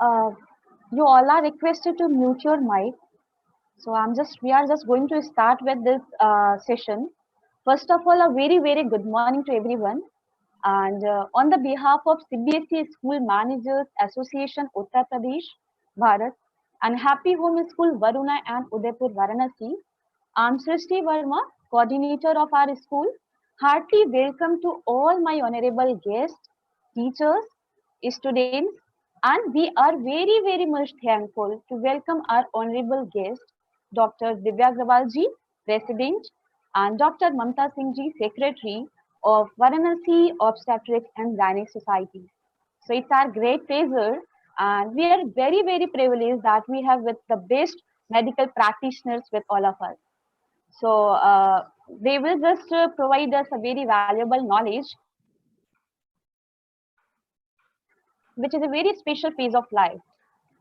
Uh, you all are requested to mute your mic. So we are just going to start with this session. First of all, a very, very good morning to everyone. And on the behalf of CBSE School Managers Association Uttar Pradesh, Bharat, and Happy Home School Varuna and Udaipur Varanasi, I'm Srishti Verma, coordinator of our school. Heartily welcome to all my honorable guests, teachers, students, and we are very, very much thankful to welcome our honorable guest, Dr. Divya Agrawal ji, President, and Dr. Mamta Singh ji, Secretary of Varanasi Obstetrics and Gynec Society. So it's our great pleasure, and we are very, very privileged that we have with the best medical practitioners with all of us. So they will just provide us a very valuable knowledge, which is a very special phase of life.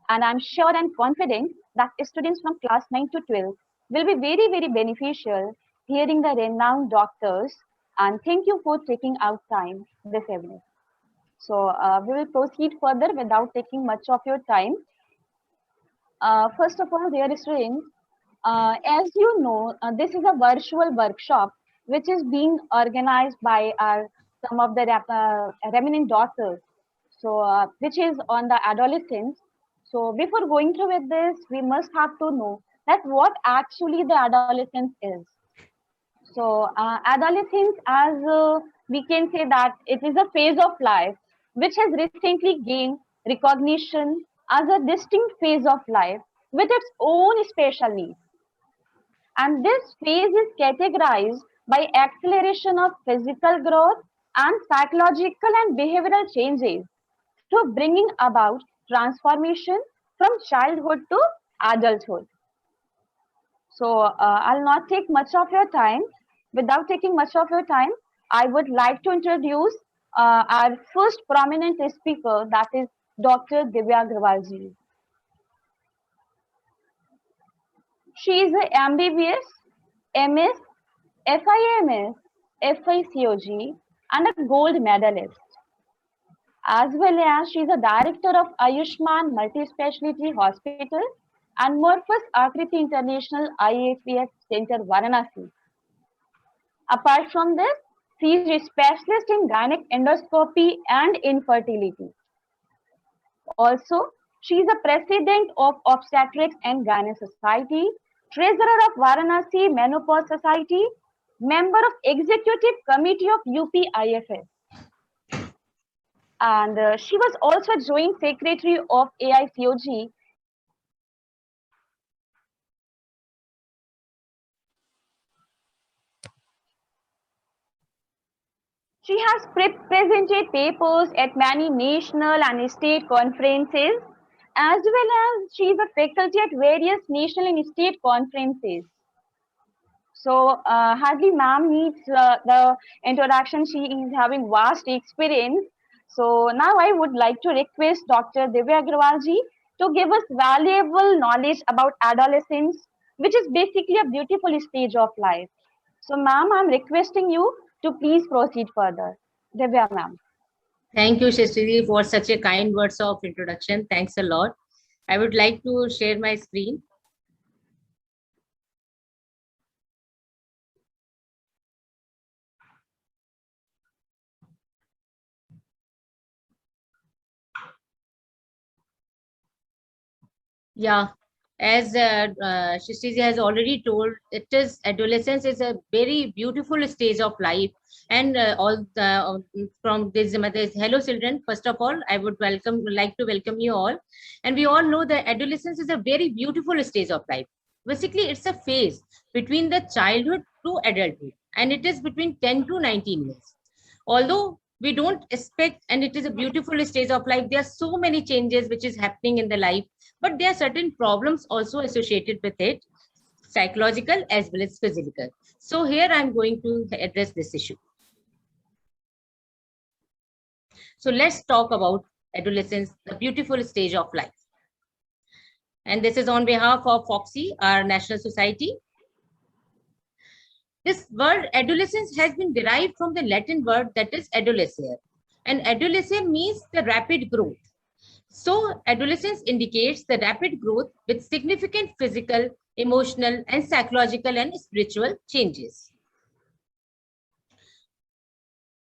And I'm sure and confident that students from class 9 to 12 will be very, very beneficial hearing the renowned doctors. And thank you for taking out time this evening. So we will proceed further without taking much of your time. First of all, dear students, as you know, this is a virtual workshop which is being organized by our some of the remnant doctors. So, which is on the adolescents. So, before going through with this, we must have to know that what actually the adolescence is. So, adolescence, as we can say that it is a phase of life which has recently gained recognition as a distinct phase of life with its own special needs. And this phase is categorized by acceleration of physical growth and psychological and behavioral changes to bringing about transformation from childhood to adulthood. So I'll not take much of your time. Without taking much of your time, I would like to introduce our first prominent speaker, that is Dr. Divya Agrawal ji. She is a MBBS, MS, FIMS, FICOG, and a gold medalist. As well as she is a director of Ayushman Multi-Speciality Hospital and Morphus Akriti International IAPS Center, Varanasi. Apart from this, she is a specialist in gynec endoscopy and infertility. Also, she is the president of Obstetrics and Gynec Society, treasurer of Varanasi Menopause Society, member of executive committee of UPIFS. And she was also joint secretary of AICOG. She has presented papers at many national and state conferences, as well as she is a faculty at various national and state conferences. So hardly ma'am needs the introduction. She is having vast experience. So now I would like to request Dr. Divya Agrawal ji to give us valuable knowledge about adolescence, which is basically a beautiful stage of life. So ma'am, I'm requesting you to please proceed further. Divya ma'am. Thank you, Shashri, for such a kind words of introduction. Thanks a lot. I would like to share my screen. Yeah, as Shishti has already told, it is adolescence is a very beautiful stage of life, and from this mother. Hello, children. First of all, I would like to welcome you all, and we all know that adolescence is a very beautiful stage of life. Basically, it's a phase between the childhood to adulthood, and it is between 10 to 19 years. Although we don't expect, and it is a beautiful stage of life, there are so many changes which is happening in the life, but there are certain problems also associated with it, psychological as well as physical. So here I'm going to address this issue. So let's talk about adolescence, the beautiful stage of life. And this is on behalf of FOXY, our national society. This word adolescence has been derived from the Latin word that is adolescere. And adolescere means the rapid growth. So adolescence indicates the rapid growth with significant physical, emotional, and psychological and spiritual changes.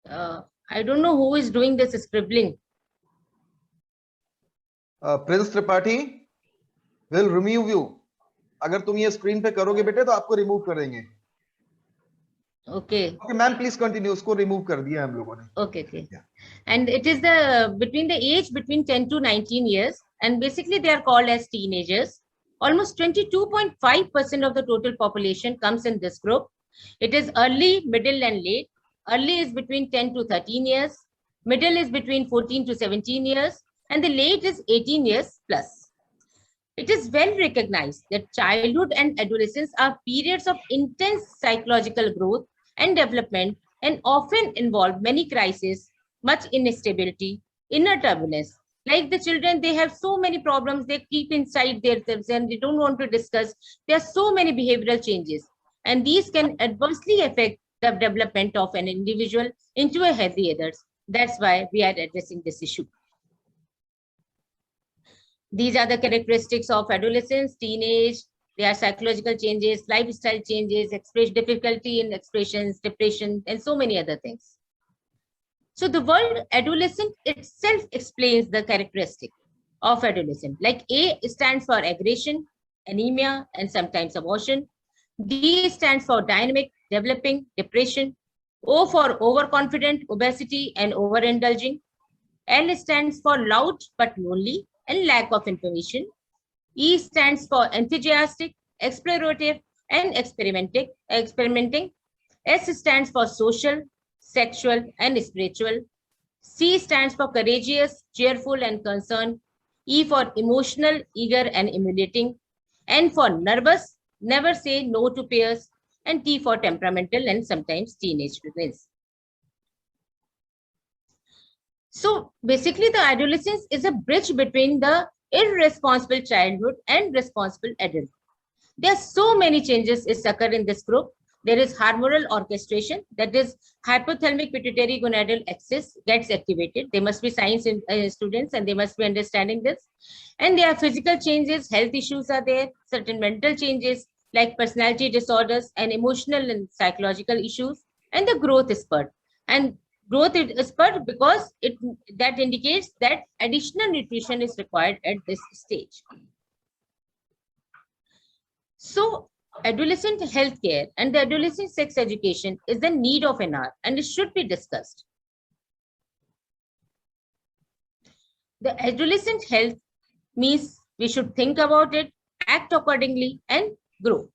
I don't know who is doing this scribbling. Prince Tripathi will remove you. अगर तुम ये screen पे करोगे बेटे तो आपको remove कर देंगे. Okay. Okay, ma'am, please continue. उसको रिमूव कर दिया हम लोगों ने. Okay, okay. Yeah. And it is between the age between 10 to 19 years, and basically they are called as teenagers. Almost 22.5% of the total population comes in this group. It is early, middle, and late. Early is between 10 to 13 years. Middle is between 14 to 17 years, and the late is 18 years plus. It is well recognized that childhood and adolescence are periods of intense psychological growth and development, and often involve many crises, much instability, inner turbulence. Like the children, they have so many problems they keep inside themselves and they don't want to discuss. There are so many behavioral changes, and these can adversely affect the development of an individual into a healthy adult. That's why we are addressing this issue. These are the characteristics of adolescence, teenage. There are psychological changes, lifestyle changes, difficulty in expressions, depression, and so many other things. So the word adolescent itself explains the characteristic of adolescent. Like A stands for aggression, anemia, and sometimes abortion. D stands for dynamic, developing, depression. O for overconfident, obesity, and overindulging. L stands for loud but lonely and lack of information. E stands for enthusiastic, explorative, and experimenting. S stands for social, sexual, and spiritual. C stands for courageous, cheerful, and concerned. E for emotional, eager, and emulating. N for nervous, never say no to peers. And T for temperamental and sometimes teenage twins. So basically, the adolescence is a bridge between the irresponsible childhood and responsible adulthood. There are so many changes is occur in this group. There is hormonal orchestration, that is hypothalamic pituitary gonadal axis gets activated. They must be science students and they must be understanding this. And there are physical changes, health issues are there, certain mental changes like personality disorders and emotional and psychological issues, and the growth spurt. And growth is spurt because that indicates that additional nutrition is required at this stage. So adolescent healthcare and the adolescent sex education is the need of an hour, and it should be discussed. The adolescent health means we should think about it, act accordingly, and grow.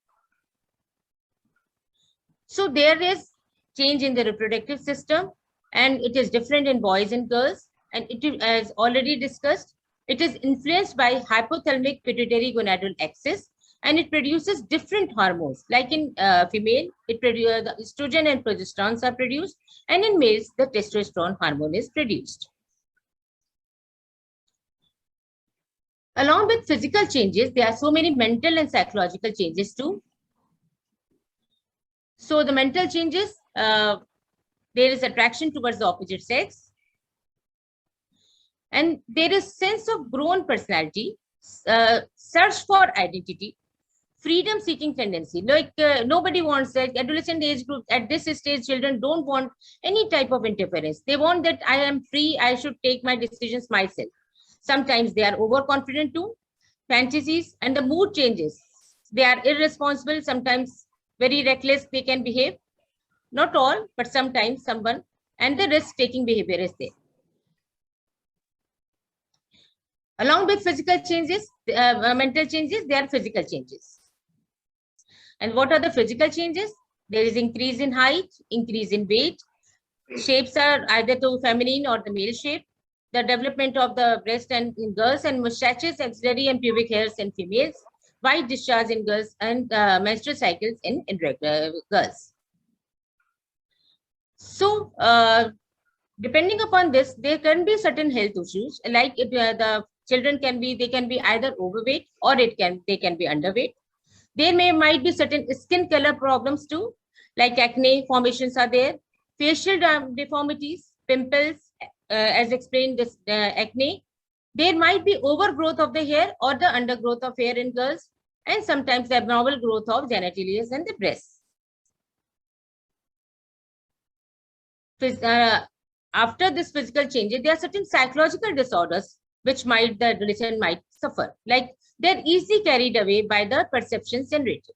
So there is change in the reproductive system, and it is different in boys and girls. And it is, as already discussed, it is influenced by hypothalamic pituitary gonadal axis, and it produces different hormones. Like in female, it produces the estrogen and progesterone are produced, and in males, the testosterone hormone is produced. Along with physical changes, there are so many mental and psychological changes too. So the mental changes, there is attraction towards the opposite sex, and there is sense of grown personality, search for identity, freedom-seeking tendency. Like nobody wants that. Adolescent age group at this stage, children don't want any type of interference. They want that I am free. I should take my decisions myself. Sometimes they are overconfident too. Fantasies and the mood changes. They are irresponsible. Sometimes very reckless. They can behave. Not all, but sometimes someone. And the risk-taking behavior is there. Along with physical changes, mental changes, there are physical changes. And what are the physical changes? There is increase in height, increase in weight. Shapes are either to feminine or the male shape. The development of the breast and in girls, and mustaches, axillary and pubic hairs in females. White discharge in girls, and menstrual cycles in girls. So, depending upon this, there can be certain health issues. Like the children can be either overweight or they can be underweight. There might be certain skin color problems too, like acne formations are there, facial deformities, pimples, as explained, this acne, There might be overgrowth of the hair or the undergrowth of hair in girls, and sometimes the abnormal growth of genitalia and the breasts. After this physical changes, there are certain psychological disorders which the adolescent might suffer. Like they're easily carried away by the perceptions generated.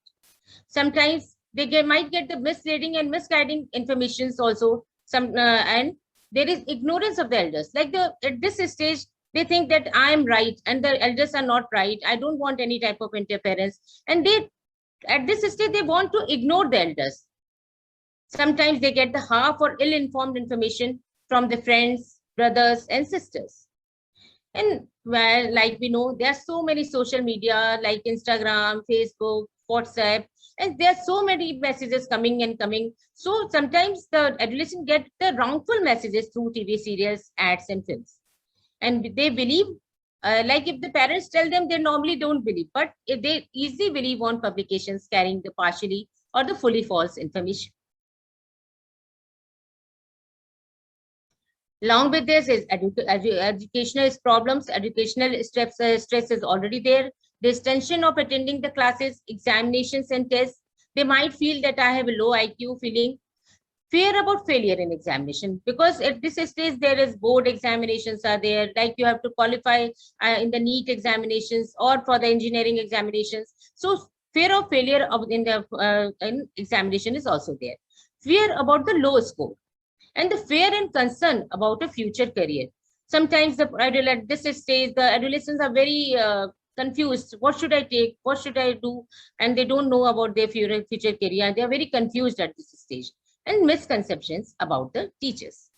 Sometimes they might get the misleading and misguiding informations also. And there is ignorance of the elders. Like at this stage, they think that I am right and the elders are not right. I don't want any type of interference. And at this stage, they want to ignore the elders. Sometimes they get the half or ill-informed information from the friends, brothers, and sisters. And well, like we know, there are so many social media like Instagram, Facebook, WhatsApp, and there are so many messages coming and coming. So sometimes the adolescent get the wrongful messages through TV serials, ads, and films. And they believe, like if the parents tell them, they normally don't believe, but if they easily believe on publications carrying the partially or the fully false information. Along with this is educational problems. Educational stress is already there. There's tension of attending the classes, examinations, and tests. They might feel that I have a low IQ feeling. Fear about failure in examination, because at this stage there is board examinations are there, like you have to qualify in the NEET examinations or for the engineering examinations. So fear of failure in the examination is also there. Fear about the low score. And the fear and concern about a future career. Sometimes at this stage, the adolescents are very confused. What should I take? What should I do? And they don't know about their future career. They are very confused at this stage. And misconceptions about the teachers.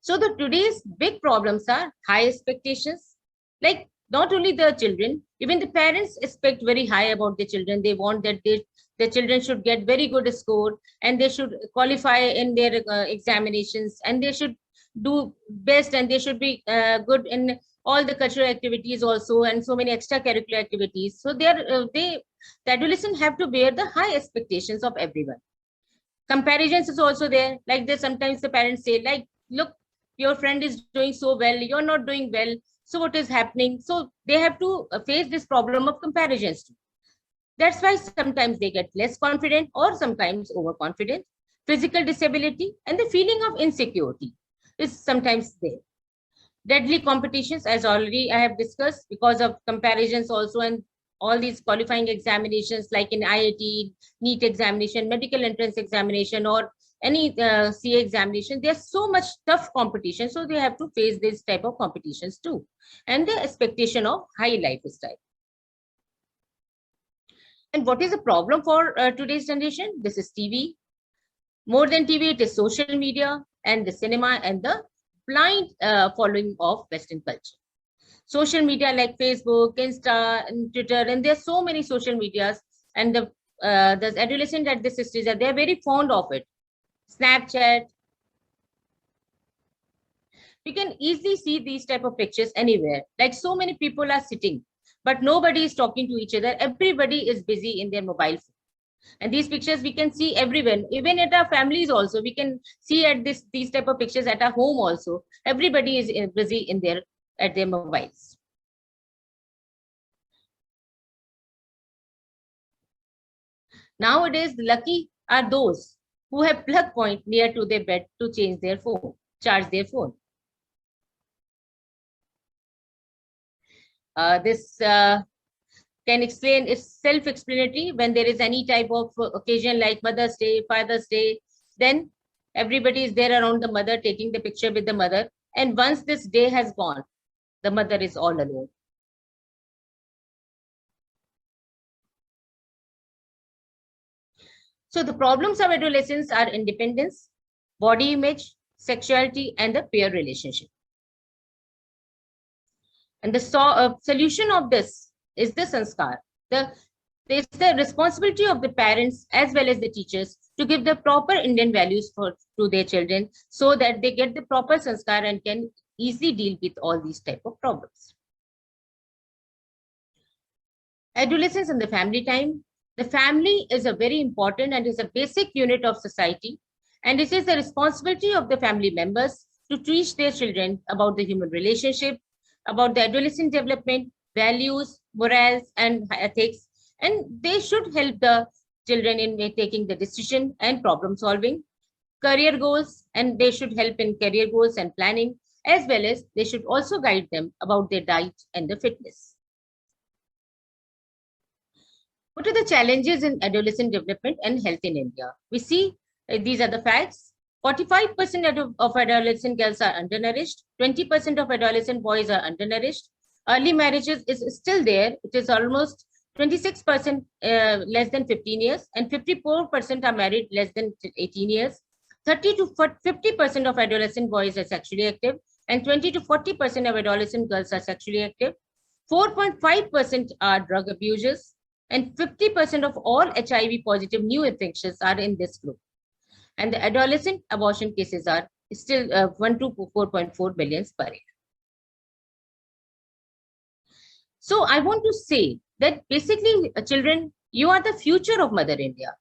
So today's big problems are high expectations. Like not only the children, even the parents expect very high about the children. They want that the children should get very good score and they should qualify in their examinations, and they should do best, and they should be good in all the cultural activities also, and so many extracurricular activities. So the adolescents have to bear the high expectations of everyone. Comparisons is also there. Like this, sometimes the parents say, like, look, your friend is doing so well, you're not doing well. So what is happening? So they have to face this problem of comparisons too. That's why sometimes they get less confident or sometimes overconfident. Physical disability and the feeling of insecurity is sometimes there. Deadly competitions, as already I have discussed, because of comparisons also, and all these qualifying examinations like in IIT, NEET examination, medical entrance examination, or any CA examination, there's so much tough competition. So they have to face this type of competitions too. And the expectation of high lifestyle. And what is the problem for today's generation? This is TV. More than TV, it is social media and the cinema and the blind following of Western culture. Social media like Facebook, Insta, and Twitter, and there are so many social medias. And the adolescent at this stage, they're very fond of it. Snapchat. You can easily see these type of pictures anywhere. Like so many people are sitting, but nobody is talking to each other. Everybody is busy in their mobile phone. And these pictures we can see everywhere, even at our families also. We can see at these type of pictures at our home also. Everybody is busy at their mobiles. Nowadays, lucky are those who have plug point near to their bed to charge their phone. This can explain, is self-explanatory. When there is any type of occasion like Mother's Day, Father's Day, then everybody is there around the mother, taking the picture with the mother. And once this day has gone, the mother is all alone. So the problems of adolescence are independence, body image, sexuality, and the peer relationship. And the solution of this is the sanskar. It's the responsibility of the parents as well as the teachers to give the proper Indian values to their children, so that they get the proper sanskar and can easily deal with all these type of problems. Adolescence and the family time. The family is a very important and is a basic unit of society, and it is the responsibility of the family members to teach their children about the human relationship, about the adolescent development, values, morals, and ethics. And they should help the children in taking the decision and problem solving, career goals, and they should help in career goals and planning, as well as they should also guide them about their diet and the fitness. What are the challenges in adolescent development and health in India? We see these are the facts. 45% of adolescent girls are undernourished. 20% of adolescent boys are undernourished. Early marriages is still there. It is almost 26% less than 15 years, and 54% are married less than 18 years. 30 to 50% of adolescent boys are sexually active, and 20 to 40% of adolescent girls are sexually active. 4.5% are drug abusers, and 50% of all HIV positive new infections are in this group. And the adolescent abortion cases are still 1 to 4.4 million per year. So I want to say that basically, children, you are the future of Mother India.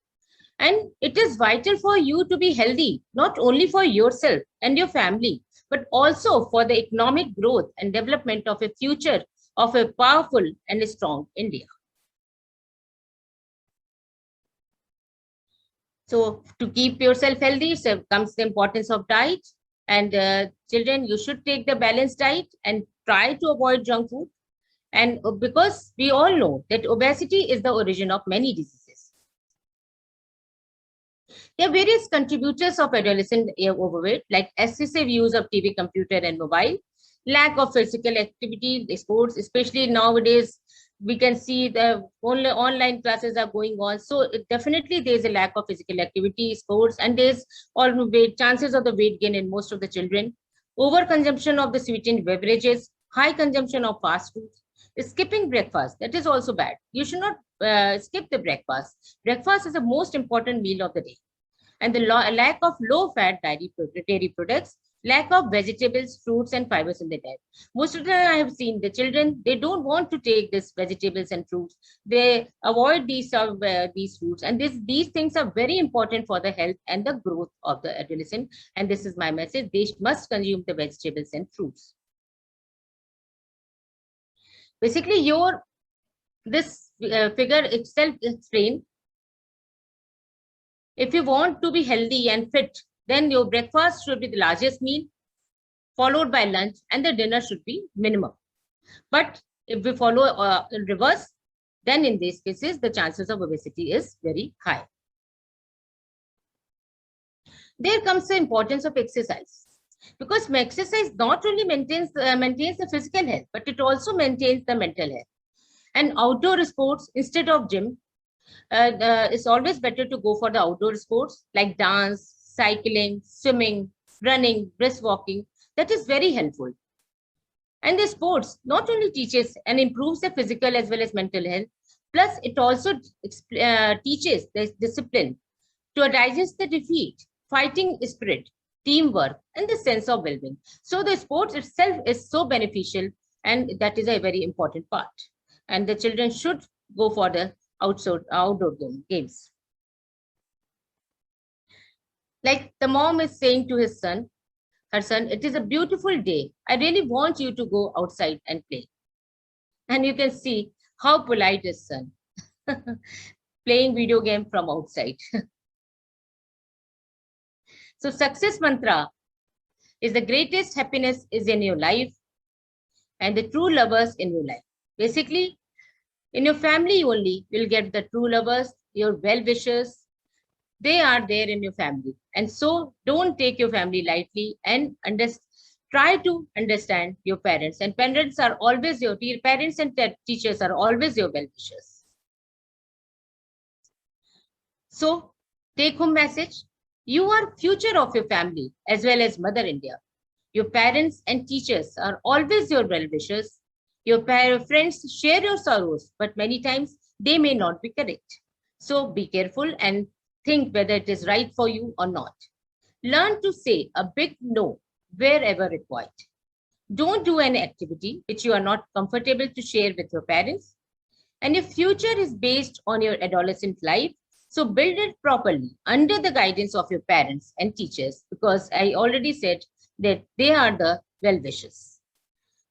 And it is vital for you to be healthy, not only for yourself and your family, but also for the economic growth and development of a future of a powerful and a strong India. So to keep yourself healthy, so comes the importance of diet. And children, you should take the balanced diet and try to avoid junk food. And because we all know that obesity is the origin of many diseases. There are various contributors of adolescent overweight, like excessive use of TV, computer, and mobile, lack of physical activity, sports, especially nowadays. We can see the only online classes are going on. So definitely there's a lack of physical activity, sports, and there's all chances of the weight gain in most of the children. Overconsumption of the sweetened beverages, high consumption of fast foods, skipping breakfast. That is also bad. You should not skip the breakfast. Breakfast is the most important meal of the day. And the lack of low-fat dairy products, lack of vegetables, fruits, and fibers in the diet. Most of the time I have seen the children, they don't want to take this vegetables and fruits. They avoid these fruits. And these things are very important for the health and the growth of the adolescent. And this is my message. They must consume the vegetables and fruits. Basically, this figure itself explains, if you want to be healthy and fit, then your breakfast should be the largest meal, followed by lunch, and the dinner should be minimum. But if we follow in reverse, then in these cases, the chances of obesity is very high. There comes the importance of exercise, because exercise not only maintains the physical health, but it also maintains the mental health. And outdoor sports instead of gym, it's always better to go for the outdoor sports like dance, cycling, swimming, running, brisk walking. That is very helpful. And the sports not only teaches and improves the physical as well as mental health, plus it also teaches the discipline to digest the defeat, fighting spirit, teamwork, and the sense of well-being. So the sports itself is so beneficial, and that is a very important part. And the children should go for the outdoor games. Like the mom is saying to her son, it is a beautiful day. I really want you to go outside and play. And you can see how polite his son, playing video game from outside. So success mantra is the greatest happiness is in your life and the true lovers in your life. Basically, in your family only, you'll get the true lovers, your well-wishers. They are there in your family. And so don't take your family lightly and try to understand your parents. And parents are always your parents and teachers are always your well-wishers. So take home message. You are future of your family as well as Mother India. Your parents and teachers are always your well-wishers. Your friends share your sorrows, but many times they may not be correct. So be careful and think whether it is right for you or not. Learn to say a big no wherever required. Don't do any activity which you are not comfortable to share with your parents. And your future is based on your adolescent life. So build it properly under the guidance of your parents and teachers, because I already said that they are the well-wishers.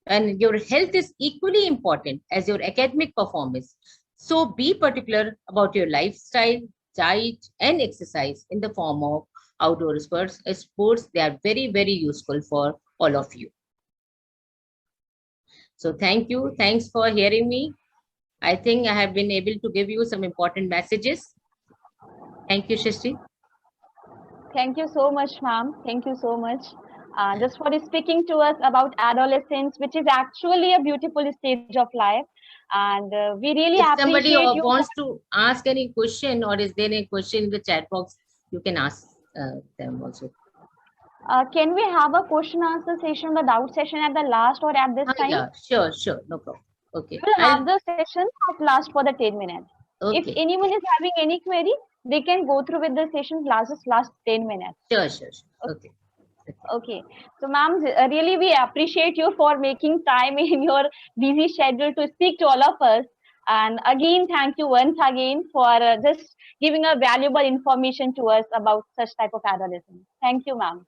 And your health is equally important as your academic performance. So be particular about your lifestyle, diet, and exercise in the form of outdoor sports. They are very, very useful for all of you. So thank you. Thanks for hearing me. I think I have been able to give you some important messages. Thank you, Shrishti. Thank you so much, ma'am. Thank you so much. Just for speaking to us about adolescence, which is actually a beautiful stage of life. And we really If somebody appreciate you. wants to ask any question, or is there any question in the chat box, you can ask them also. Can we have a question answer session, the doubt session at the last or at this time? Yeah, sure, no problem. Okay. We'll have the session at last for the 10 minutes. Okay. If anyone is having any query, they can go through with the session classes last 10 minutes. Sure. Okay. Okay. So, ma'am, really we appreciate you for making time in your busy schedule to speak to all of us. And again, thank you once again for just giving a valuable information to us about such type of adolescence. Thank you, ma'am.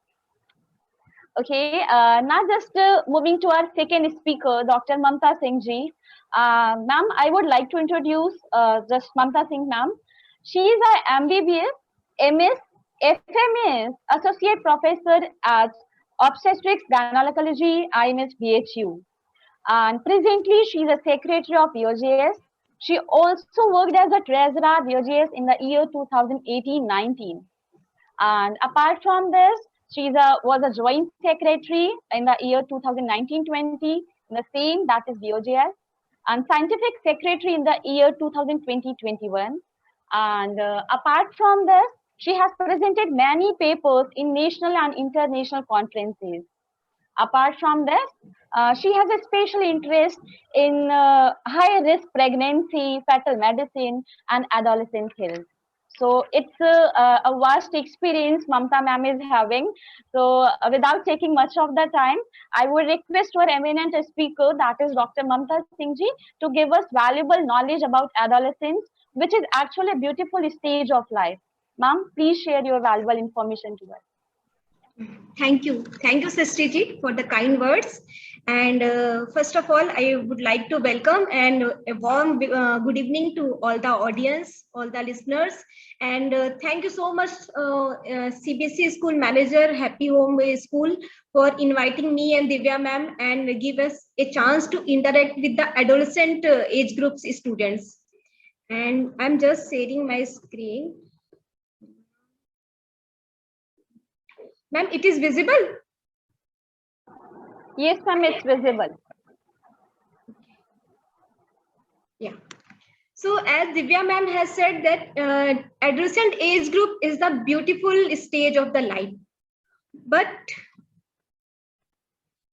Okay, now just moving to our second speaker, Dr. Mamta Singh ji. Ma'am, I would like to introduce just Mamta Singh ma'am. She is a MBBS, MS, FMS, Associate Professor at Obstetrics Gynecology, IMS BHU. And presently, she is a Secretary of BOGS. She also worked as a Treasurer at BOGS in the year 2018-19. And apart from this, she was a Joint Secretary in the year 2019-20, in the same, that is BOGS, and Scientific Secretary in the year 2020-21. And apart from this, she has presented many papers in national and international conferences. Apart from this, she has a special interest in high-risk pregnancy, fetal medicine, and adolescent health. So it's a vast experience Mamta ma'am is having. So without taking much of the time, I would request our eminent speaker, that is Dr. Mamta Singh ji, to give us valuable knowledge about adolescence, which is actually a beautiful stage of life. Ma'am, please share your valuable information to us. Thank you, Srishti ji, for the kind words. And first of all, I would like to welcome and a warm good evening to all the audience, all the listeners. And thank you so much, CBSE School Manager, Happy Home School, for inviting me and Divya ma'am and give us a chance to interact with the adolescent age groups students. And I'm just sharing my screen. Ma'am, it is visible? Yes, ma'am, it's visible. Yeah. So as Divya ma'am has said that adolescent age group is the beautiful stage of the life, but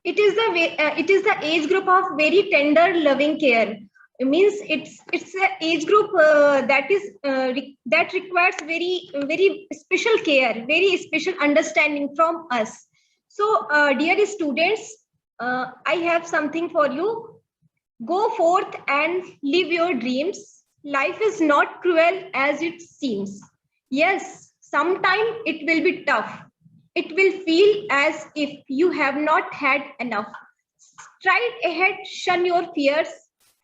it is the age group of very tender, loving care. It means it's an age group that requires very special care, very special understanding from us. So, dear students, I have something for you. Go forth and live your dreams. Life is not cruel as it seems. Yes, sometimes it will be tough. It will feel as if you have not had enough. Stride ahead, shun your fears.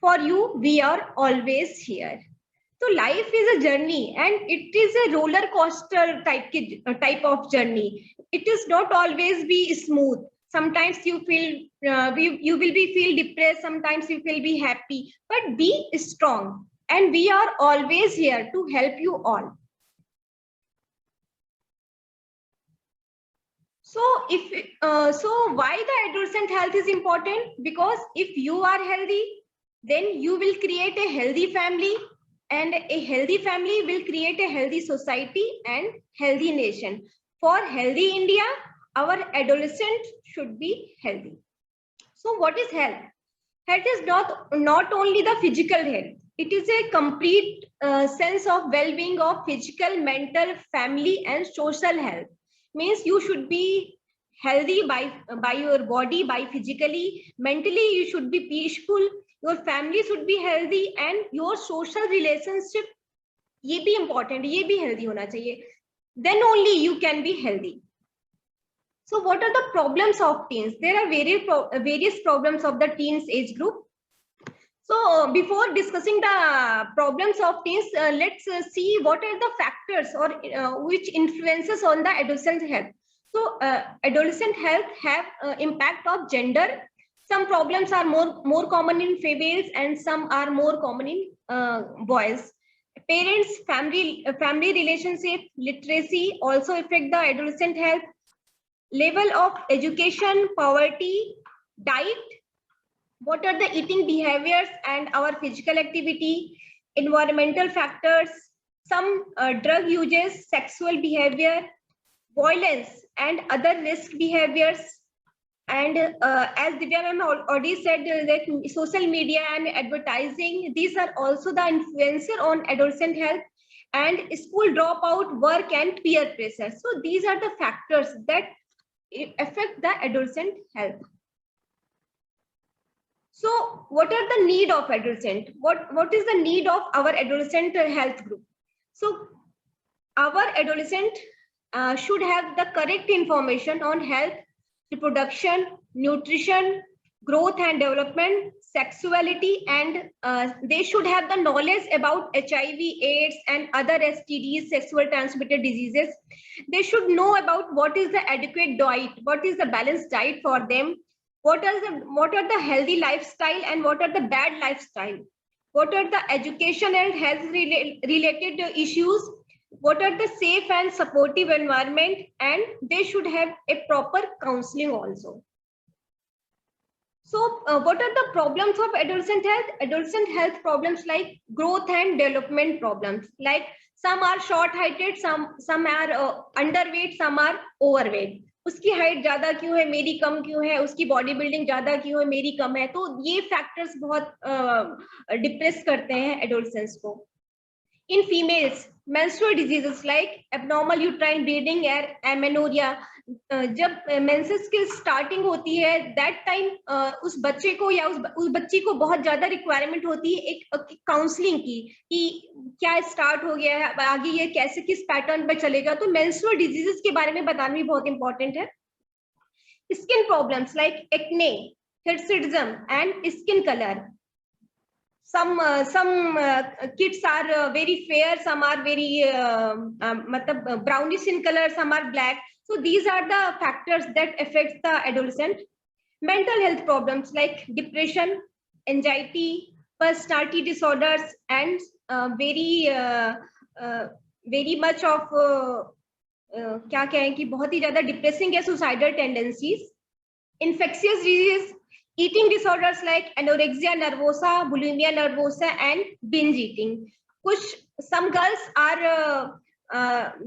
For you, we are always here. So life is a journey, and it is a roller coaster type of journey. It is not always be smooth. Sometimes you feel you will be feel depressed. Sometimes you will be happy. But be strong, and we are always here to help you all. So so why the adolescent health is important? Because if you are healthy, then you will create a healthy family, and a healthy family will create a healthy society and healthy nation. For healthy India, our adolescent should be healthy. So what is health? Health is not only the physical health. It is a complete sense of well-being of physical, mental, family, and social health. Means you should be healthy by your body, by physically, mentally you should be peaceful. Your family should be healthy, and your social relationship, ये भी important, ये भी healthy होना चाहिए. Then only you can be healthy. So what are the problems of teens? There are various problems of the teens age group. So before discussing the problems of teens, let's see what are the factors or which influences on the adolescent health. So adolescent health have impact of gender. Some problems are more common in females and some are more common in boys. Parents, family relationship, literacy also affect the adolescent health. Level of education, poverty, diet, what are the eating behaviors and our physical activity, environmental factors, some drug uses, sexual behavior, violence and other risk behaviors. And as Divya ma'am already said, that social media and advertising, these are also the influencer on adolescent health, and school dropout, work and peer pressure. So these are the factors that affect the adolescent health. So what are the need of adolescent? What is the need of our adolescent health group? So our adolescent should have the correct information on health, reproduction, nutrition, growth and development, sexuality, and they should have the knowledge about HIV, AIDS and other STDs, sexual transmitted diseases. They should know about what is the adequate diet, what is the balanced diet for them, what are the healthy lifestyle and what are the bad lifestyle, what are the education and health related issues, what are the safe and supportive environment, and they should have a proper counseling also. So what are the problems of adolescent health? Adolescent health problems like growth and development problems, like some are short heighted, some are underweight, some are overweight. उसकी height ज्यादा क्यों है, मेरी कम क्यों है, उसकी body building ज्यादा क्यों है, मेरी कम है. तो ये फैक्टर्स बहुत डिप्रेस करते हैं एडोलसेंस को. In females, menstrual diseases like abnormal uterine bleeding or amenorrhea, जब मेंसेस की स्टार्टिंग होती है, दैट टाइम उस बच्चे को या उस बच्ची को बहुत ज्यादा रिक्वायरमेंट होती है एक काउंसलिंग की, कि क्या स्टार्ट हो गया है, आगे ये कैसे किस पैटर्न पे चलेगा. तो मेंस्ट्रुअल डिजीजेस के बारे में बताना भी बहुत इंपॉर्टेंट है. Skin problems like acne, hirsutism and skin colour. Some kids are very fair, some are very brownish in color, some are black. So these are the factors that affects the adolescent. Mental health problems like depression, anxiety, personality disorders, and very much of क्या कहें कि बहुत ही ज्यादा depressing है, suicidal tendencies. Infectious disease, eating disorders like anorexia nervosa, bulimia nervosa and binge eating. Some girls are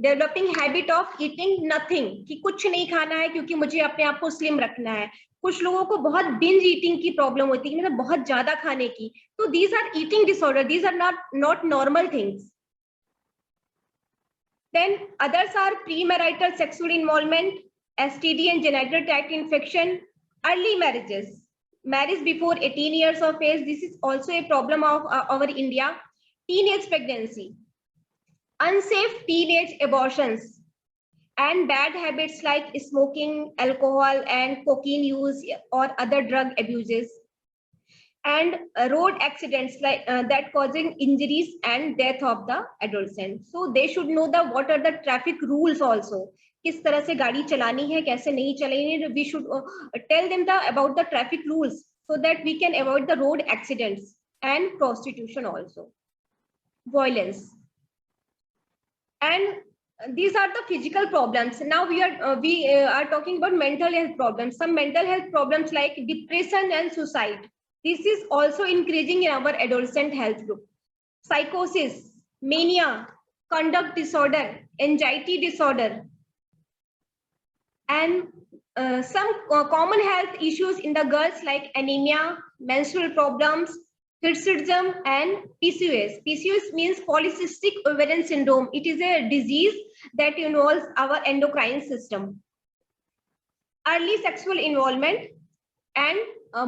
developing habit of eating nothing, कि कुछ नहीं खाना है क्योंकि मुझे अपने आप को स्लिम रखना है. कुछ लोगों को बहुत binge eating की प्रॉब्लम होती है, मतलब बहुत ज्यादा खाने की. तो these are eating disorder, these are not normal things. Then others are premarital sexual involvement, STD and genital tract infection, early marriages, marriage before 18 years of age. This is also a problem of our India. Teenage pregnancy, unsafe teenage abortions, and bad habits like smoking, alcohol and cocaine use or other drug abuses, and road accidents like that causing injuries and death of the adolescent. So they should know what are the traffic rules also. किस तरह से गाड़ी चलानी है, कैसे नहीं चलानी है. We should tell them about the traffic rules so that we can avoid the road accidents, and prostitution also, violence. And these are the physical problems. Now we are talking about mental health problems. Some mental health problems like depression and suicide. This is also increasing in our adolescent health group. Psychosis, mania, conduct disorder, anxiety disorder, and some common health issues in the girls like anemia, menstrual problems, hirsutism, and PCOS. PCOS means polycystic ovarian syndrome. It is a disease that involves our endocrine system. Early sexual involvement, and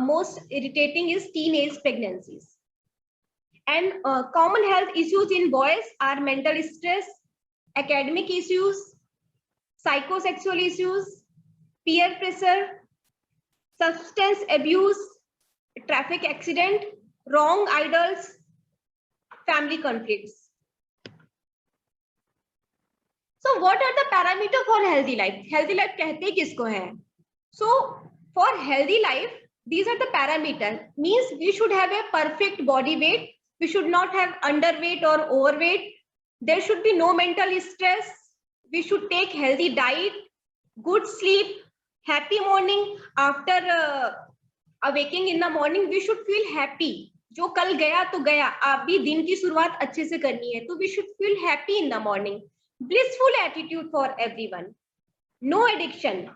most irritating is teenage pregnancies. And common health issues in boys are mental stress, academic issues, psychosexual issues, peer pressure, substance abuse, traffic accident, wrong idols, family conflicts. So what are the parameters for healthy life? Healthy life कहते किसको है? So for healthy life, these are the parameters. Means we should have a perfect body weight. We should not have underweight or overweight. There should be no mental stress. We should take healthy diet, good sleep, happy morning. After awaking in the morning, we should feel happy. जो कल गया तो गया, आप भी दिन की शुरुआत अच्छे से करनी है, तो we should feel happy in the morning. Blissful attitude for everyone. No addiction.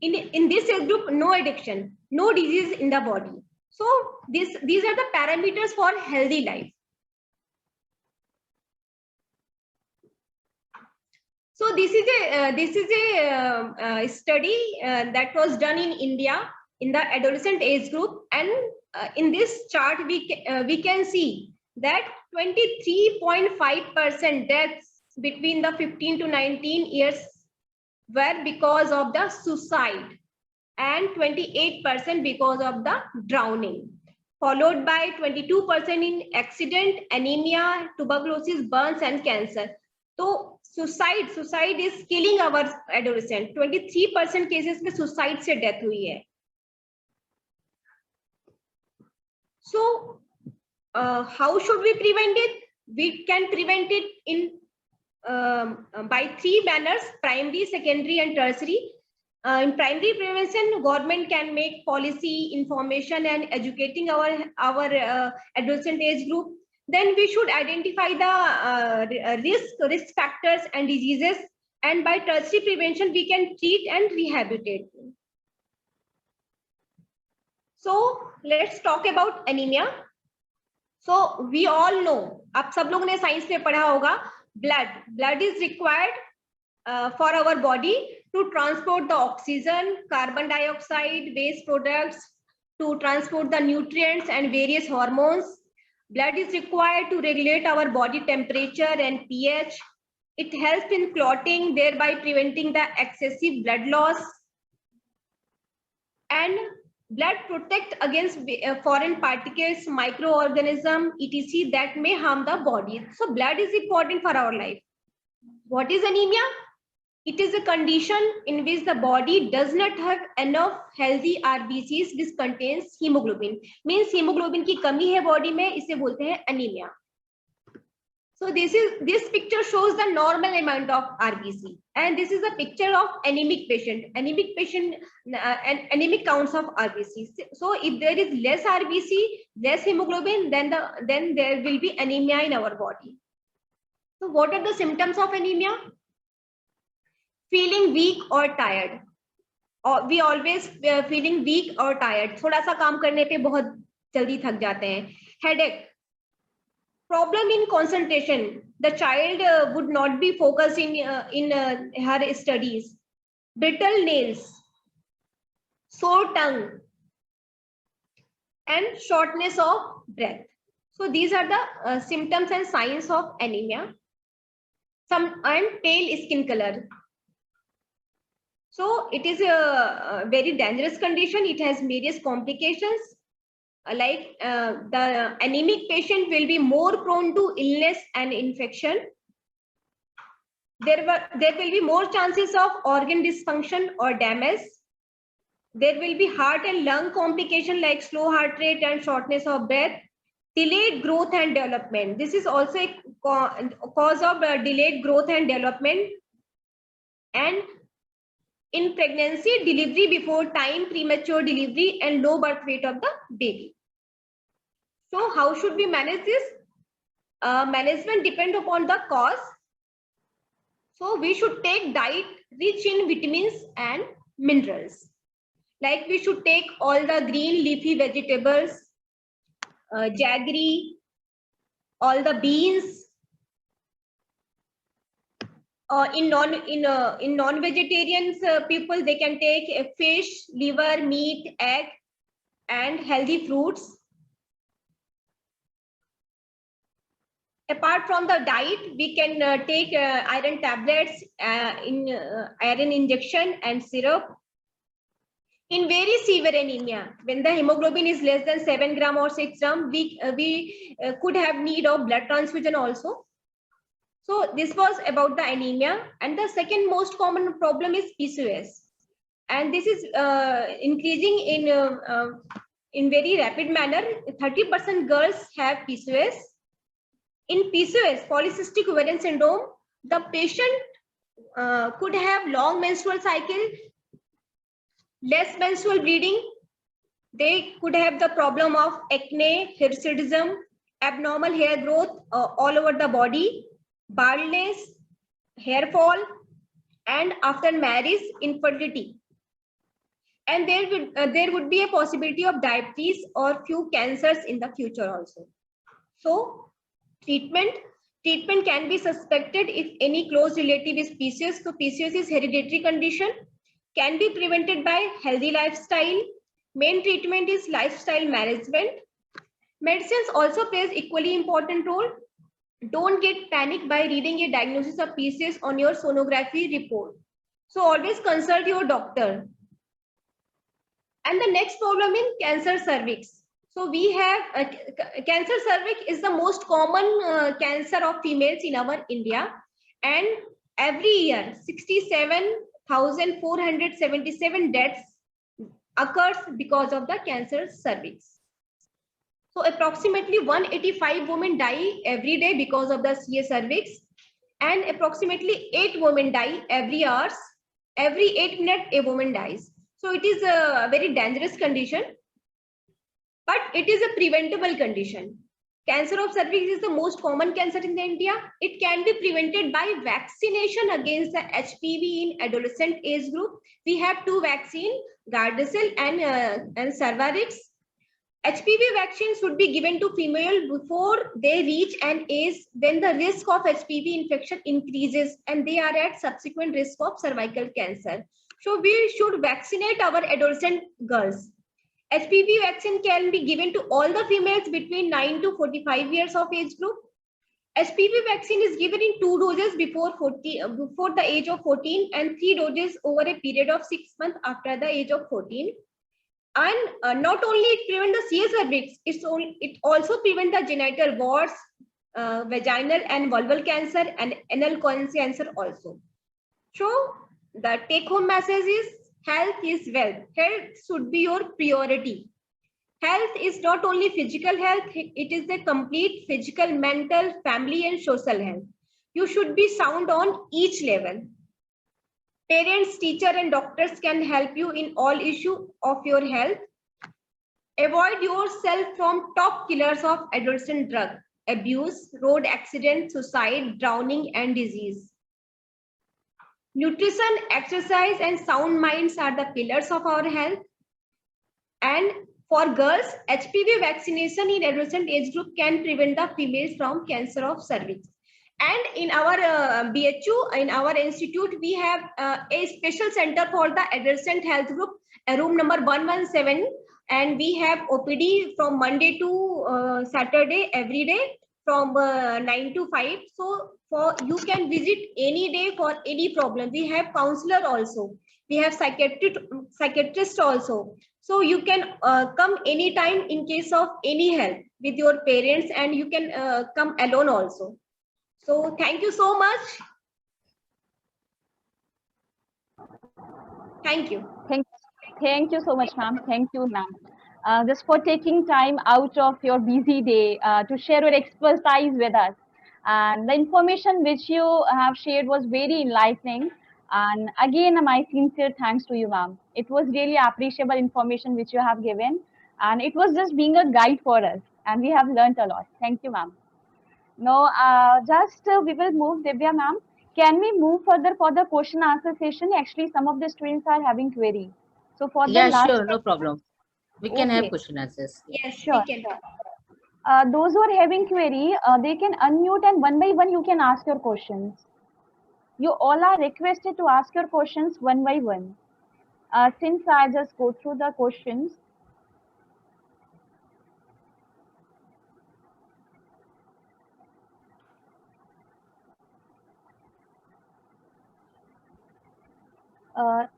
In this age group, no addiction, no disease in the body. So these are the parameters for healthy life. So this is a study that was done in India in the adolescent age group, and in this chart we can see that 23.5% deaths between the 15 to 19 years were because of the suicide, and 28% because of the drowning, followed by 22% in accident, anemia, tuberculosis, burns, and cancer. So suicide is killing our adolescent. 23% cases में suicide से death हुई है. So how should we prevent it? We can prevent it in by three manners: primary, secondary, and tertiary. In primary prevention, government can make policy, information, and educating our adolescent age group. Then we should identify the risk factors and diseases, and by tertiary prevention we can treat and rehabilitate. So let's talk about anemia. So we all know, आप सब लोगों ने science में पढ़ा होगा, blood is required for our body to transport the oxygen, carbon dioxide, waste products, to transport the nutrients and various hormones. Blood is required to regulate our body temperature and pH. It helps in clotting, thereby preventing the excessive blood loss. And blood protect against foreign particles, microorganisms, etc. that may harm the body. So blood is important for our life. What is anemia? It is a condition in which the body does not have enough healthy RBCs which contains hemoglobin. Means hemoglobin की कमी है body में, इसे बोलते हैं anemia. So this picture shows the normal amount of RBC, and this is a picture of anemic patient. Anemic patient and anemic counts of RBC. So if there is less RBC, less hemoglobin, then there will be anemia in our body. So what are the symptoms of anemia? Feeling weak or tired. Or we always feeling weak or tired. थोड़ा सा काम करने पे बहुत जल्दी थक जाते हैं. Headache. Problem in concentration. The child would not be focused in her studies. Brittle nails, sore tongue, and shortness of breath. So these are the symptoms and signs of anemia. And pale skin color. So it is a very dangerous condition. It has various complications. Like the anemic patient will be more prone to illness and infection. There will be more chances of organ dysfunction or damage. There will be heart and lung complication like slow heart rate and shortness of breath. Delayed growth and development. This is also a cause of delayed growth and development. And in pregnancy, delivery before time, premature delivery, and low birth weight of the baby. So how should we manage this? Management depends upon the cause. So we should take diet rich in vitamins and minerals. Like we should take all the green leafy vegetables, jaggery, all the beans. In non-vegetarians people, they can take fish, liver, meat, egg, and healthy fruits. Apart from the diet, we can take iron tablets, iron injection and syrup. In very severe anemia, when the hemoglobin is less than 7 gram or 6 gram, we could have need of blood transfusion also. So this was about the anemia. And the second most common problem is PCOS. And this is increasing in very rapid manner. 30% girls have PCOS. In PCOS, polycystic ovarian syndrome, the patient could have long menstrual cycle, less menstrual bleeding. They could have the problem of acne, hirsutism, abnormal hair growth all over the body, baldness, hair fall, and after marriage, infertility. And there would be a possibility of diabetes or few cancers in the future also. So treatment can be suspected if any close relative is PCOS. So PCOS is hereditary condition, can be prevented by healthy lifestyle. Main treatment is lifestyle management. Medicines also plays equally important role. Don't get panicked by reading a diagnosis of PCOS on your sonography report. So always consult your doctor. And the next problem in cancer cervix. So we have cancer cervix is the most common cancer of females in our India, and every year 67,477 deaths occurs because of the cancer cervix. So approximately 185 women die every day because of the CA cervix, and approximately 8 women die every hours. Every 8 minutes a woman dies. So it is a very dangerous condition, but it is a preventable condition. Cancer of cervix is the most common cancer in India. It can be prevented by vaccination against the HPV in adolescent age group. We have 2 vaccines, Gardasil and Cervarix. HPV vaccine should be given to female before they reach an age when the risk of HPV infection increases and they are at subsequent risk of cervical cancer. So we should vaccinate our adolescent girls. HPV vaccine can be given to all the females between 9 to 45 years of age group. HPV vaccine is given in 2 doses before the age of 14 and 3 doses over a period of 6 months after the age of 14. And not only it prevents the CA cervix, it also prevents the genital warts, vaginal and vulval cancer, and anal cancer also. So the take-home message is health is wealth. Health should be your priority. Health is not only physical health, it is the complete physical, mental, family, and social health. You should be sound on each level. Parents, teacher, and doctors can help you in all issues of your health. Avoid yourself from top killers of adolescent drug abuse, road accident, suicide, drowning, and disease. Nutrition, exercise, and sound minds are the pillars of our health. And for girls, HPV vaccination in adolescent age group can prevent the females from cancer of cervix. And in our BHU, in our institute, we have a special center for the adolescent health group, room number 117. And we have OPD from Monday to Saturday every day from 9 to 5. So you can visit any day for any problem. We have counselor also. We have psychiatrist also. So you can come anytime in case of any help with your parents, and you can come alone also. So thank you so much. Thank you. Thank you so much, ma'am. Thank you, ma'am. Just for taking time out of your busy day to share your expertise with us. And the information which you have shared was very enlightening. And again, my sincere thanks to you, ma'am. It was really appreciable information which you have given. And it was just being a guide for us. And we have learned a lot. Thank you, ma'am. Now, we will move, Divya, ma'am. Can we move further for the question answer session? Actually, some of the students are having query. So for the Yeah, last sure, no problem. We can have Okay. question answers. Yes, Sure. we can. Those who are having query, they can unmute and one by one you can ask your questions. You all are requested to ask your questions one by one. Since I just go through the questions.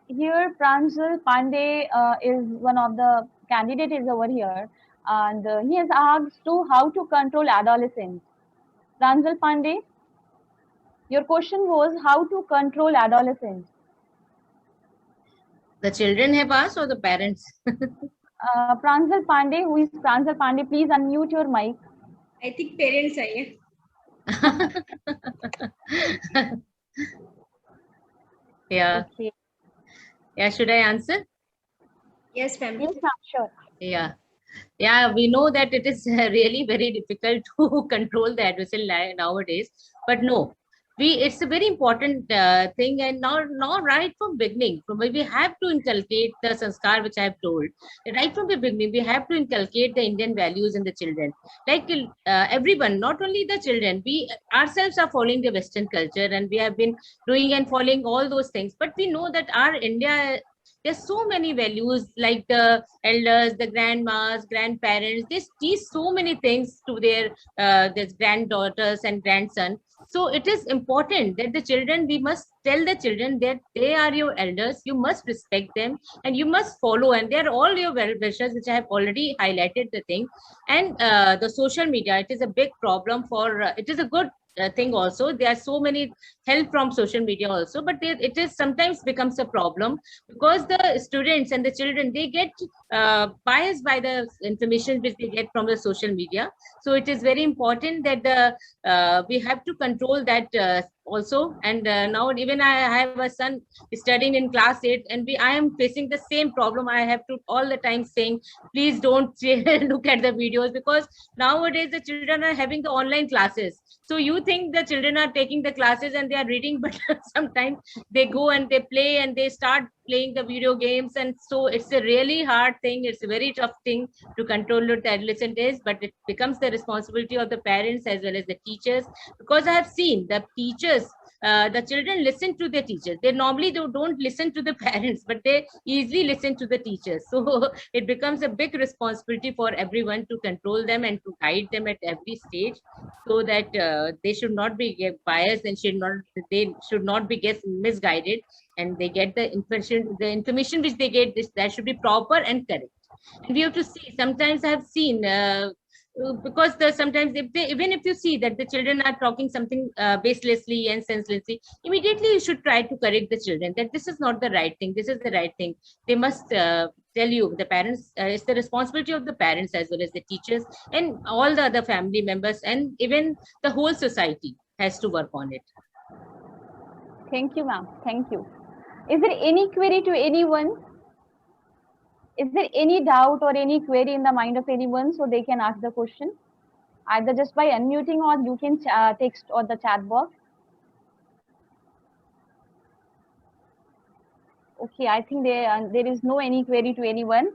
Here, Pranjal Pandey is one of the candidates over here, and he has asked to how to control adolescents. Pranjal Pandey, your question was how to control adolescents. The children have asked or the parents? Pranjal Pandey, who is Pranjal Pandey, please unmute your mic. I think parents are here. Yeah. Okay. Yeah, should I answer? Yes, ma'am. Yes, ma'am, sure. Yeah. Yeah, we know that it is really very difficult to control the adolescent nowadays, but no, it's a very important thing, and now right from beginning, from we have to inculcate the sanskar which I have told. Right from the beginning, we have to inculcate the Indian values in the children. Like everyone, not only the children, we ourselves are following the Western culture, and we have been doing and following all those things. But we know that our India, there's so many values, like the elders, the grandmas, grandparents, they teach so many things to their granddaughters and grandson. So it is important that the children, we must tell the children that they are your elders, you must respect them, and you must follow, and they're all your well wishers, which I have already highlighted the thing. And the social media, it is a big problem for it is a good thing also. There are so many help from social media also, but it is sometimes becomes a problem, because the students and the children, they get biased by the information which they get from the social media. So it is very important that we have to control that also. And now even I have a son studying in class 8, and I am facing the same problem. I have to all the time saying, please don't look at the videos, because nowadays the children are having the online classes. So you think the children are taking the classes and they are reading, but sometimes they go and they play and they start playing the video games. And so it's a really hard thing, it's a very tough thing to control what the adolescent is, but it becomes the responsibility of the parents as well as the teachers. Because I have seen the teachers, the children listen to the teachers. They normally don't listen to the parents, but they easily listen to the teachers. So it becomes a big responsibility for everyone to control them and to guide them at every stage, so that they should not be biased, and they should not be get misguided, and they get the information which they get, that should be proper and correct. And we have to see, sometimes I have seen because sometimes even if you see that the children are talking something baselessly and senselessly, immediately you should try to correct the children that this is not the right thing, this is the right thing. They must tell you, the parents, it's the responsibility of the parents as well as the teachers and all the other family members, and even the whole society has to work on it. Thank you, ma'am. Thank you. Is there any query to anyone? Is there any doubt or any query in the mind of anyone, so they can ask the question either just by unmuting, or you can text or the chat box? Okay, I think there is no any query to anyone.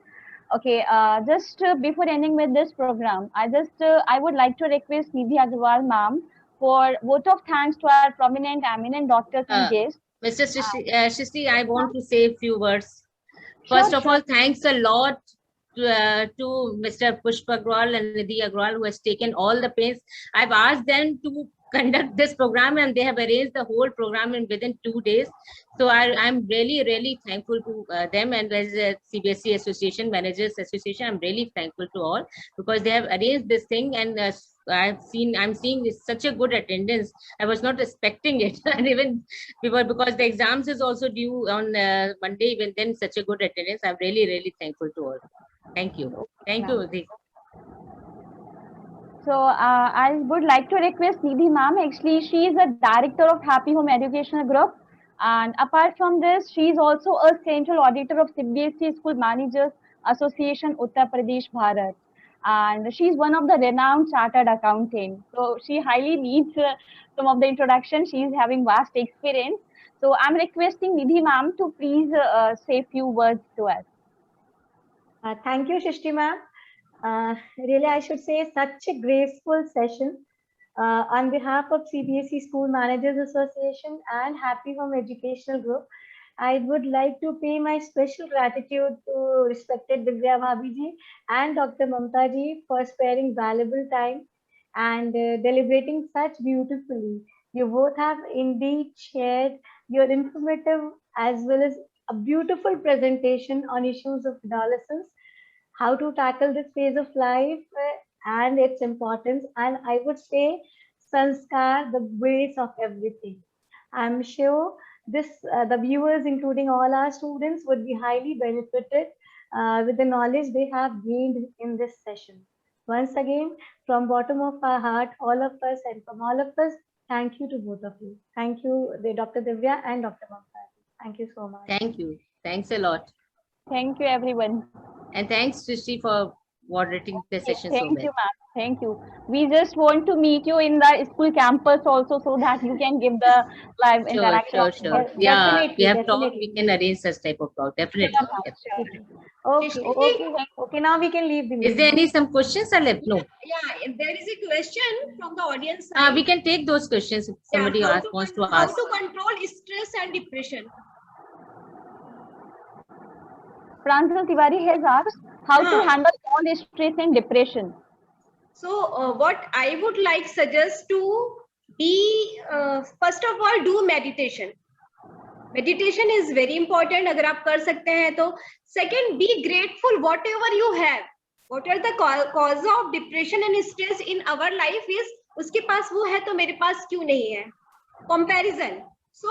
Okay, just before ending with this program, I would like to request Nidhi Agarwal ma'am for vote of thanks to our prominent, eminent doctors and guests. Mr. Shristi, I want to say a few words. Sure, First of sure. all, thanks a lot to Mr. Pushpa Agrawal and Nidhi Agrawal, who has taken all the pains. I've asked them to conduct this program, and they have arranged the whole program within 2 days. So I'm really, really thankful to them, and as a CBSE Association Managers Association, I'm really thankful to all, because they have arranged this thing. And I'm seeing such a good attendance. I was not expecting it, and even because the exams is also due on Monday, even then such a good attendance. I'm really, really thankful to all. Thank you. Thank you, Udhi. So I would like to request Nidhi ma'am. Actually, she is a director of Happy Home Educational Group, and apart from this, she is also a central auditor of CBSE School Managers Association Uttar Pradesh, Bharat, and she is one of the renowned chartered accountant. So she highly needs some of the introduction. She is having vast experience. So I'm requesting Nidhi ma'am to please say few words to us. Thank you, Shristi ma'am. Really, I should say such a graceful session. On behalf of CBSE School Managers Association and Happy Home Educational Group, I would like to pay my special gratitude to respected Divya Bhabhi ji and Dr. Mamta ji for sparing valuable time and deliberating such beautifully. You both have indeed shared your informative as well as a beautiful presentation on issues of adolescence, how to tackle this phase of life and its importance. And I would say sanskar, the base of everything. I'm sure this the viewers, including all our students, would be highly benefited with the knowledge they have gained in this session. Once again, from bottom of our heart, all of us and from all of us, thank you to both of you. Thank you, Dr. Divya and Dr. Mamta. Thank you so much. Thank you. Thanks a lot. Thank you, everyone. And thanks, Srishti, for moderating the session so Thank well. you, ma'am. Thank you. We just want to meet you in the school campus also, so that you can give the live interaction. Sure. Yeah, Definitely, we have talked. definitely. We can arrange such type of talk. Definitely. Okay, now we can leave the meeting. Is there any some questions are left? No. Yeah, there is a question from the audience. We can take those questions if somebody wants to How ask. to control stress and depression? Pranjal Tiwari has asked how to handle all stress and depression. So what I would like suggest to be, first of all, do meditation. Meditation is very important. अगर आप कर सकते हैं तो. Second, be grateful whatever you have. What are the cause of depression and stress in our life is, उसके पास वो है तो मेरे पास क्यों नहीं है? Comparison. So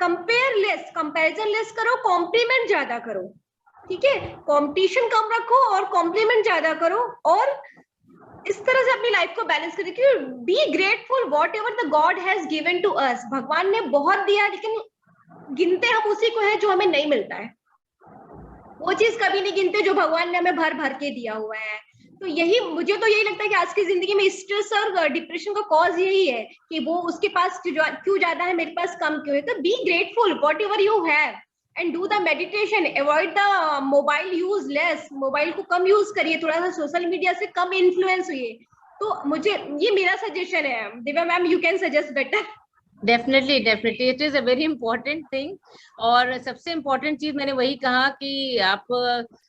compare less, comparison less करो, compliment ज्यादा करो. ठीक है, कंपटीशन कम रखो और कॉम्प्लीमेंट ज्यादा करो, और इस तरह से अपनी लाइफ को बैलेंस करें कि be grateful whatever the God has given to us. भगवान ने बहुत दिया, लेकिन गिनते हम उसी को है जो हमें नहीं मिलता है. वो चीज कभी नहीं गिनते जो भगवान ने हमें भर भर के दिया हुआ है. तो यही, मुझे तो यही लगता है कि आज की जिंदगी में स्ट्रेस और डिप्रेशन का कॉज यही है कि वो उसके पास क्यों ज्यादा है, मेरे पास कम क्यों है. तो B grateful what ever you have and do the meditation. Avoid the mobile use less. Mobile को कम यूज करिए, थोड़ा सा सोशल मीडिया से कम इन्फ्लुएंस हुई. तो मुझे ये मेरा सजेशन है. Divya ma'am, you can suggest better. Definitely it is a very important thing. और सबसे इम्पोर्टेंट चीज मैंने वही कहा कि आप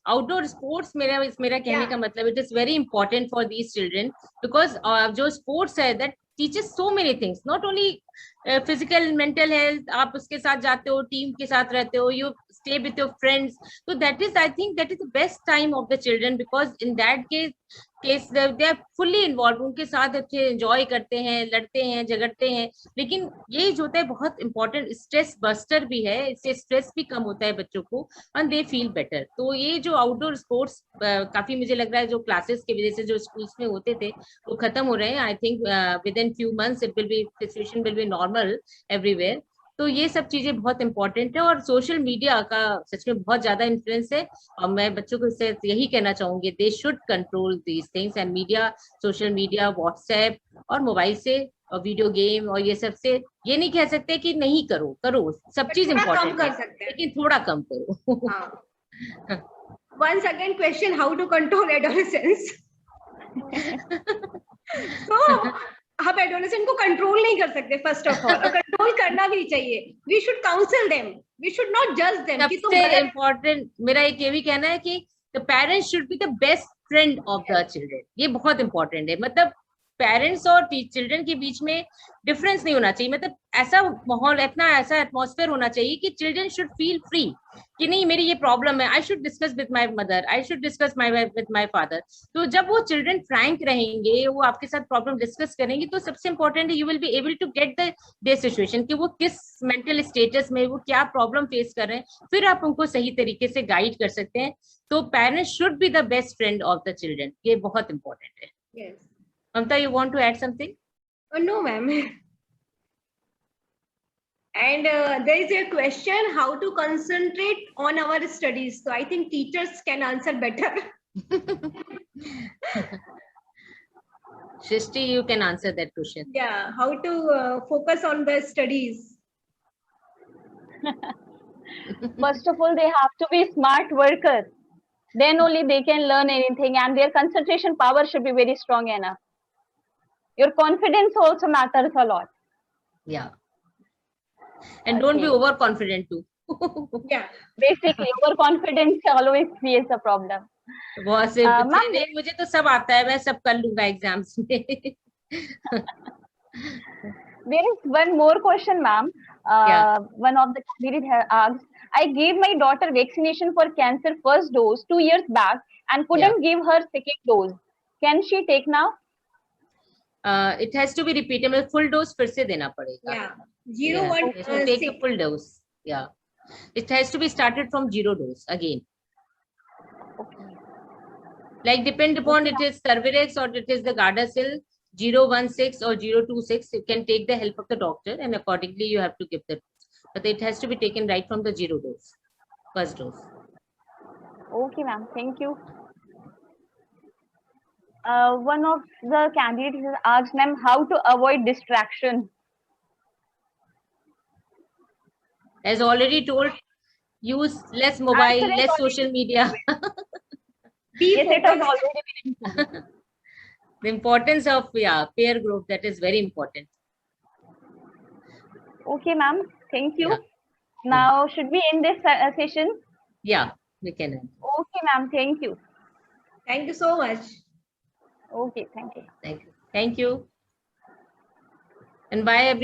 आउटडोर स्पोर्ट्स, मेरा कहने का मतलब it is very important for these children, because जो स्पोर्ट्स है that teaches so many things, not only physical mental health. आप उसके साथ जाते हो, टीम के साथ रहते हो, you stay with your friends. तो that is, I think that is the best time of the children, because in that case they are fully involve. उनके साथ अच्छे एंजॉय करते हैं, लड़ते हैं, झगड़ते हैं. लेकिन ये जो होता है बहुत इंपॉर्टेंट, स्ट्रेस बस्टर भी है. इससे स्ट्रेस भी कम होता है बच्चों को एंड दे फील बेटर. तो ये जो आउटडोर स्पोर्ट्स काफी मुझे लग रहा है जो क्लासेस की वजह से जो स्कूल्स में होते थे वो खत्म हो रहे हैं. I think with in few months it will be, situation will be normal everywhere. तो ये सब चीजें बहुत इंपॉर्टेंट है. और सोशल मीडिया का सच में बहुत ज्यादा इन्फ्लुएंस है, और मैं बच्चों को से यही कहना चाहूंगी, they should control these things. And media, social media, WhatsApp और मोबाइल से और वीडियो गेम और ये सब से, ये नहीं कह सकते कि नहीं करो, सब चीज इम्पोर्टेंट है, लेकिन थोड़ा कम करो. Once again question, how to control adolescence. So हम एडोलेसेंट को कंट्रोल नहीं कर सकते फर्स्ट ऑफ ऑल, और कंट्रोल करना भी चाहिए. We should counsel them, we should not जज देम. सबसे इम्पोर्टेंट मेरा एक ये भी कहना है कि the parents should be the best friend of the children. ये बहुत इंपॉर्टेंट है. मतलब पेरेंट्स और चिल्ड्रन के बीच में डिफरेंस नहीं होना चाहिए. मतलब ऐसा माहौल, इतना ऐसा एटमॉस्फेयर होना चाहिए कि चिल्ड्रन शुड फील फ्री कि नहीं मेरी ये प्रॉब्लम है, I should discuss with my mother, I should discuss with my father. तो जब वो चिल्ड्रन फ्रैंक रहेंगे, वो आपके साथ प्रॉब्लम डिस्कस करेंगे, तो सबसे इंपॉर्टेंट है you will be able to get the situation कि वो किस मेंटल स्टेटस में, वो क्या प्रॉब्लम फेस कर रहे हैं, फिर आप उनको सही तरीके से गाइड कर सकते हैं. तो parents should be the best friend of the children. ये बहुत इंपॉर्टेंट है. Yes. Mamta, you want to add something? No, ma'am. And there is a question, how to concentrate on our studies. So I think teachers can answer better. Shrishti, you can answer that question. Yeah, how to focus on the studies. First of all, they have to be smart workers. Then only they can learn anything, and their concentration power should be very strong enough. Your confidence also matters a lot. Yeah. And don't be overconfident too. Yeah. Basically, overconfidence always creates a problem. बहुत से बच्चे, नहीं मुझे तो सब आता है, मैं सब कर लूंगा एग्जाम्स में. There is one more question, ma'am. Yeah. One of the candidates has asked, I gave my daughter vaccination for cancer first dose 2 years back and couldn't give her second dose. Can she take now? It has to be repeated. मतलब full dose फिर से देना पड़ेगा. Yeah. 0, Yeah. 1, It will take the 6. full dose. Yeah. It has to be started from 0 dose again. Okay. Like depend upon it is Cervarix or it is the Gardasil 016 or 026. You can take the help of the doctor and accordingly you have to give the dose. But it has to be taken right from the 0 dose, first dose. Okay, ma'am. Thank you. One of the candidates has asked, ma'am, how to avoid distraction. As already told, use less mobile, Answer is less already social media. Be Yes, it has focused. already been informed. The importance of peer group, that is very important. Okay, ma'am. Thank you. Yeah. Now, should we end this session? Yeah, we can end. Okay, ma'am. Thank you. Thank you so much. Okay, thank you. Thank you. Thank you. And bye everyone.